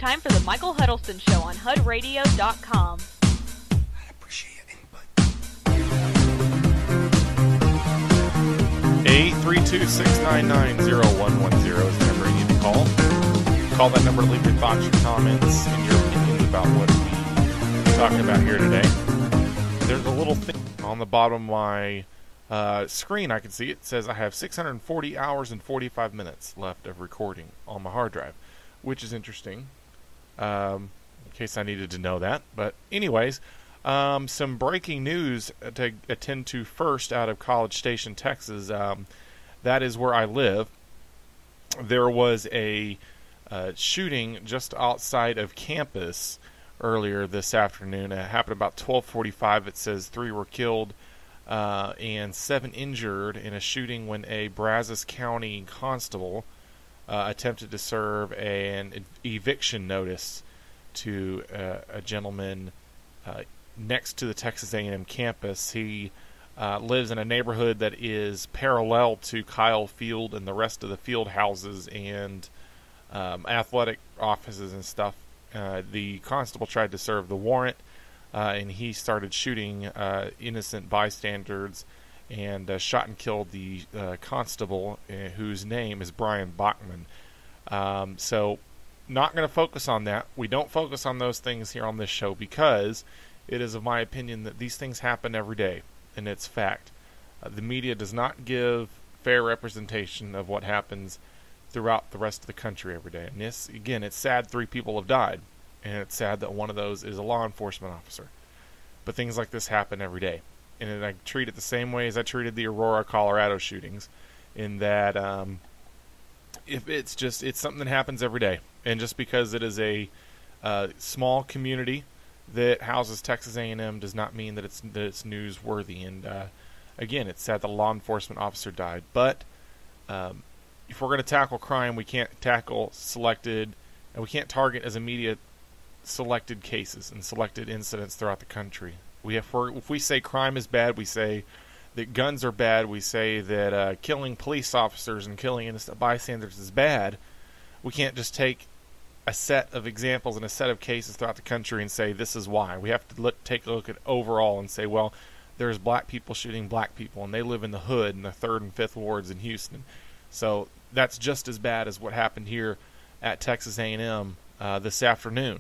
time for the Michael Huddleston Show on HUDRadio.com. I appreciate your input. 832-699-0110 is the number you need to call. Call that number to leave your thoughts, your comments, and your opinions about what we're talking about here today. There's a little thing on the bottom of my screen. I can see it says I have 640 hours and 45 minutes left of recording on my hard drive, which is interesting, in case I needed to know that. But anyways, some breaking news to attend to first out of College Station, Texas. That is where I live. There was a shooting just outside of campus earlier this afternoon. It happened about 12:45. It says 3 were killed and 7 injured in a shooting when a Brazos County constable attempted to serve an eviction notice to a gentleman next to the Texas A&M campus. He lives in a neighborhood that is parallel to Kyle Field and the rest of the field houses and athletic offices and stuff. The constable tried to serve the warrant, and he started shooting innocent bystanders and shot and killed the constable, whose name is Brian Bachman. So not going to focus on that. We don't focus on those things here on this show because it is of my opinion that these things happen every day, and it's fact. The media does not give fair representation of what happens throughout the rest of the country every day. And this, again, it's sad 3 people have died, and it's sad that one of those is a law enforcement officer. But things like this happen every day. And I treat it the same way as I treated the Aurora, Colorado shootings, in that if it's something that happens every day. And just because it is a small community that houses Texas A&M does not mean that it's newsworthy. And again, it's sad that a law enforcement officer died. But if we're going to tackle crime, we can't tackle selected, and we can't target as a media selected cases and selected incidents throughout the country. If we say crime is bad, we say that guns are bad, we say that killing police officers and killing innocent bystanders is bad. We can't just take a set of examples and a set of cases throughout the country and say this is why. We have to take a look at overall and say, well, there's black people shooting black people, and they live in the hood in the 3rd and 5th wards in Houston. So that's just as bad as what happened here at Texas A&M this afternoon.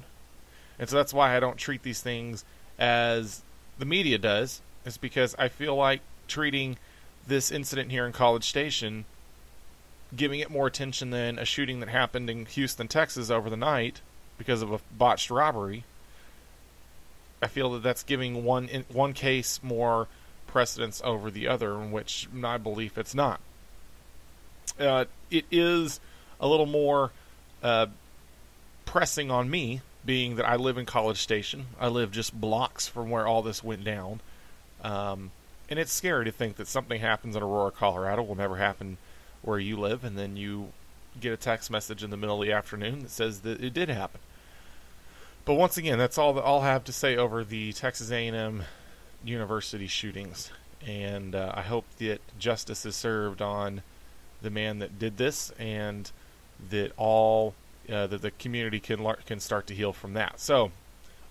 And so that's why I don't treat these things as the media does. It's because I feel like treating this incident here in College Station, giving it more attention than a shooting that happened in Houston, Texas over the night because of a botched robbery. I feel that that's giving one case more precedence over the other, in which my belief it's not. It is a little more pressing on me, being that I live in College Station. I live just blocks from where all this went down. And it's scary to think that something happens in Aurora, Colorado will never happen where you live, and then you get a text message in the middle of the afternoon that says that it did happen. But once again, that's all that I'll have to say over the Texas A&M University shootings. And I hope that justice is served on the man that did this, and that that the community can start to heal from that. So,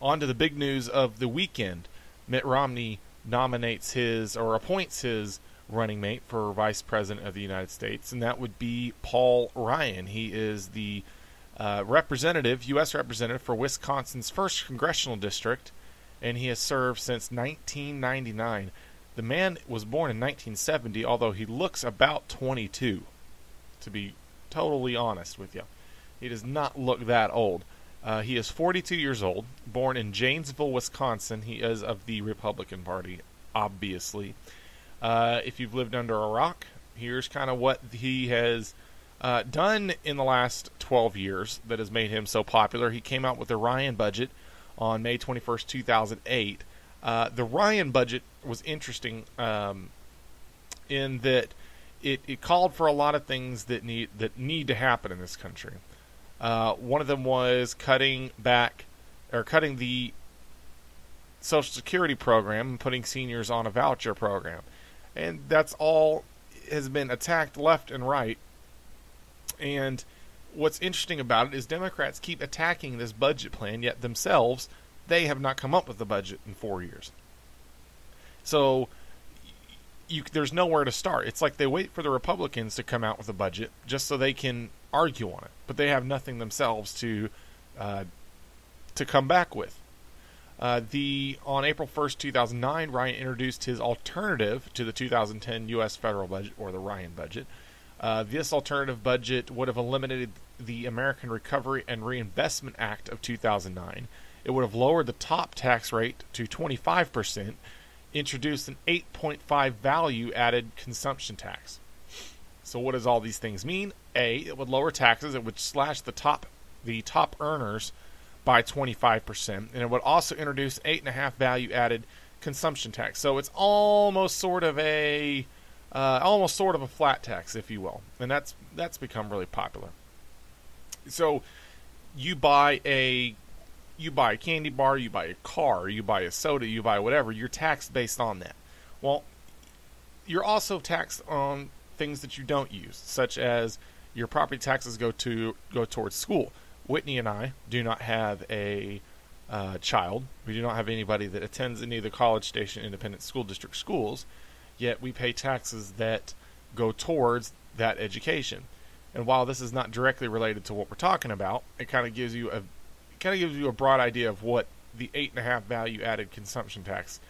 on to the big news of the weekend. Mitt Romney appoints his running mate for Vice President of the United States, and that would be Paul Ryan. He is the U.S. representative for Wisconsin's 1st congressional district, and he has served since 1999. The man was born in 1970, although he looks about 22, to be totally honest with you. He does not look that old. He is 42 years old, born in Janesville, Wisconsin. He is of the Republican Party, obviously. If you've lived under a rock, here's kind of what he has done in the last 12 years that has made him so popular. He came out with the Ryan budget on May 21st, 2008. The Ryan budget was interesting in that it called for a lot of things that need to happen in this country. One of them was cutting the Social Security program and putting seniors on a voucher program. And that's all has been attacked left and right. And what's interesting about it is Democrats keep attacking this budget plan, yet themselves, they have not come up with the budget in 4 years. So there's nowhere to start. It's like they wait for the Republicans to come out with a budget just so they can argue on it, but they have nothing themselves to come back with. On April 1st, 2009, Ryan introduced his alternative to the 2010 U.S. federal budget, or the Ryan budget. This alternative budget would have eliminated the American Recovery and Reinvestment Act of 2009. It would have lowered the top tax rate to 25%, introduced an 8.5 value-added consumption tax. So what does all these things mean? A, it would lower taxes. It would slash the top earners by 25%, and it would also introduce 8.5 value-added consumption tax. So it's almost sort of a flat tax, if you will, and that's become really popular. So you buy a candy bar, you buy a car, you buy a soda, you buy whatever, you're taxed based on that. Well, you're also taxed on things that you don't use, such as your property taxes go towards school. Whitney and I do not have a child. We do not have anybody that attends any of the College Station Independent School District schools, yet we pay taxes that go towards that education. And while this is not directly related to what we're talking about, it kind of gives you a broad idea of what the 8.5 value-added consumption tax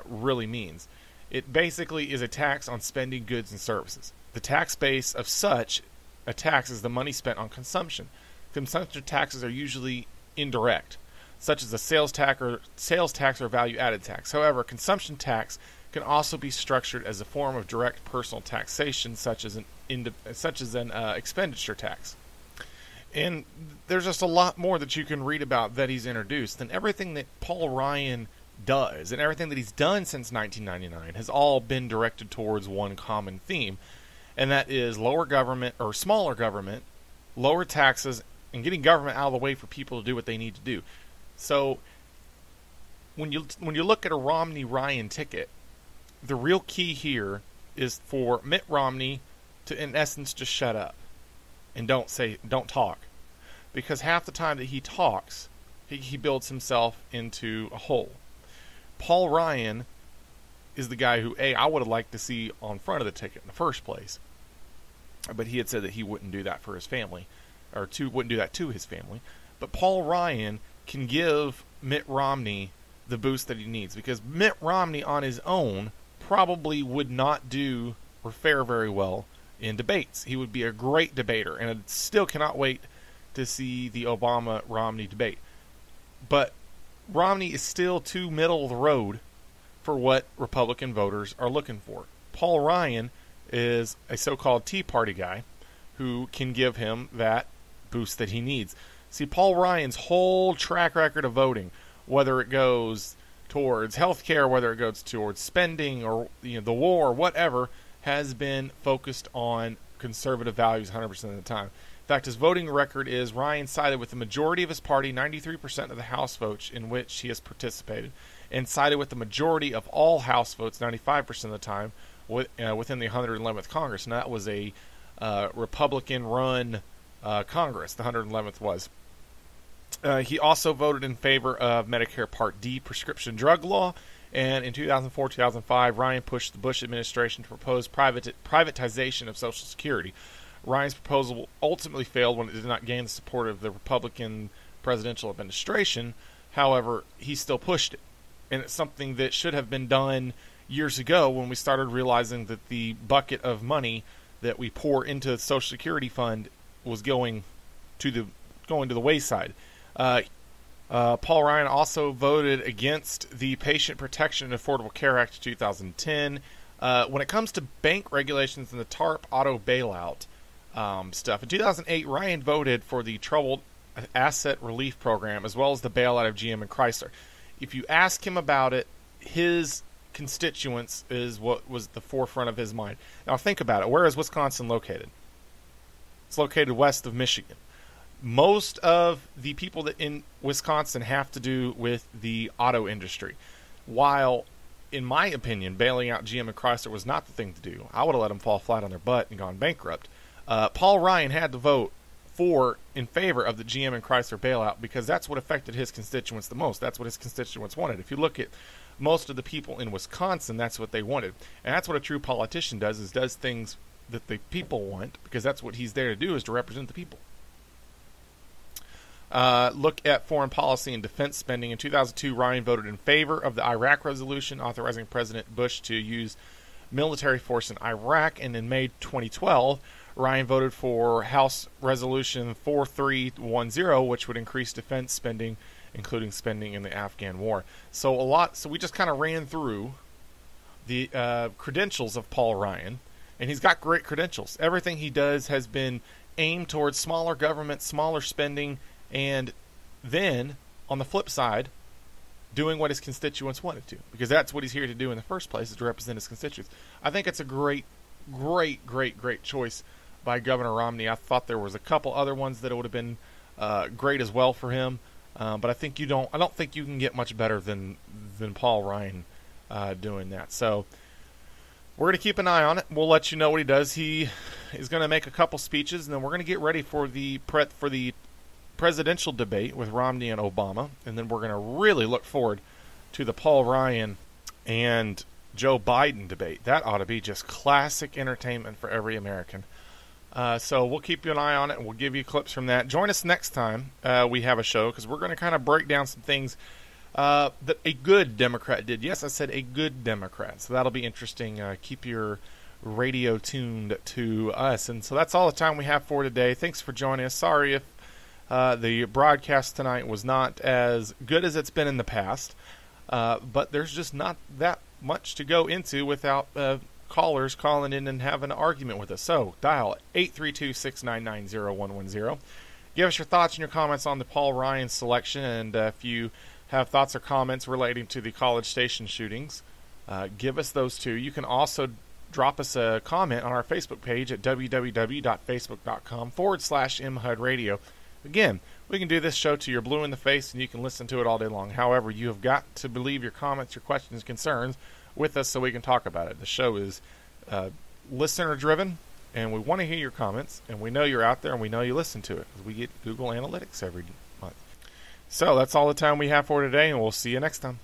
really means. It basically is a tax on spending goods and services. The tax base of such a tax is the money spent on consumption. Consumption taxes are usually indirect, such as a sales tax or value-added tax. However, consumption tax can also be structured as a form of direct personal taxation, such as an expenditure tax. And there's just a lot more that you can read about that he's introduced. And everything that Paul Ryan does and everything that he's done since 1999 has all been directed towards one common theme, and that is lower government, or smaller government, lower taxes, and getting government out of the way for people to do what they need to do. So when you look at a Romney-Ryan ticket, the real key here is for Mitt Romney to, in essence, just shut up and don't talk. Because half the time that he talks, he builds himself into a hole. Paul Ryan is the guy who, I would have liked to see on front of the ticket in the first place. But he had said that he wouldn't do that for his family, or wouldn't do that to his family. But Paul Ryan can give Mitt Romney the boost that he needs, because Mitt Romney on his own probably would not do or fare very well in debates. He would be a great debater, and I still cannot wait to see the Obama-Romney debate. But Romney is still too middle of the road for what Republican voters are looking for. Paul Ryan is a so-called Tea Party guy who can give him that boost that he needs. See, Paul Ryan's whole track record of voting, whether it goes towards health care, whether it goes towards spending, or the war, whatever, has been focused on conservative values 100% of the time. In fact, his voting record is Ryan sided with the majority of his party, 93% of the House votes in which he has participated, and sided with the majority of all House votes, 95% of the time, within the 111th Congress. And that was a Republican-run Congress, the 111th was. He also voted in favor of Medicare Part D prescription drug law, and in 2004-2005, Ryan pushed the Bush administration to propose privatization of Social Security. Ryan's proposal ultimately failed when it did not gain the support of the Republican presidential administration. However, he still pushed it, and it's something that should have been done years ago when we started realizing that the bucket of money that we pour into the Social Security fund was going to the wayside. Paul Ryan also voted against the Patient Protection and Affordable Care Act of 2010. When it comes to bank regulations and the TARP auto bailout stuff, in 2008, Ryan voted for the Troubled Asset Relief Program as well as the bailout of GM and Chrysler. If you ask him about it, his constituents is what was the forefront of his mind. Now think about it. Where is Wisconsin located? It's located west of Michigan. Most of the people that in Wisconsin have to do with the auto industry. While, in my opinion, bailing out GM and Chrysler was not the thing to do. I would have let them fall flat on their butt and gone bankrupt. Paul Ryan had to vote in favor of the GM and Chrysler bailout because that's what affected his constituents the most. That's what his constituents wanted. If you look at most of the people in Wisconsin, that's what they wanted. And that's what a true politician does, is does things that the people want, because that's what he's there to do, is to represent the people. Look at foreign policy and defense spending. In 2002, Ryan voted in favor of the Iraq resolution authorizing President Bush to use military force in Iraq. And in May 2012, Ryan voted for House Resolution 4310, which would increase defense spending, including spending in the Afghan war. So we just kind of ran through the credentials of Paul Ryan, and he's got great credentials. Everything he does has been aimed towards smaller government, smaller spending, and then, on the flip side, doing what his constituents wanted to, because that's what he's here to do in the first place, is to represent his constituents. I think it's a great choice by Governor Romney. I thought there was a couple other ones that would have been great as well for him, but I don't think you can get much better than Paul Ryan doing that. So we're going to keep an eye on it. We'll let you know what he does. He is going to make a couple speeches, and then we're going to get ready for the presidential debate with Romney and Obama, and then we're going to really look forward to the Paul Ryan and Joe Biden debate. That ought to be just classic entertainment for every American. So we'll keep you an eye on it, and we'll give you clips from that. Join us next time we have a show, because we're going to kind of break down some things that a good Democrat did. Yes, I said a good Democrat. So that'll be interesting. Keep your radio tuned to us. And so that's all the time we have for today. Thanks for joining us. Sorry if the broadcast tonight was not as good as it's been in the past, but there's just not that much to go into without callers calling in and having an argument with us. So dial 832-699-0110. Give us your thoughts and your comments on the Paul Ryan selection, and if you have thoughts or comments relating to the College Station shootings, give us those too. You can also drop us a comment on our Facebook page at www.facebook.com/mhudradio. Again, we can do this show till you're blue in the face, and you can listen to it all day long. However, you have got to believe your comments, your questions, concerns with us so we can talk about it. The show is listener-driven, and we want to hear your comments, and we know you're out there, and we know you listen to it, because we get Google Analytics every month. So that's all the time we have for today, and we'll see you next time.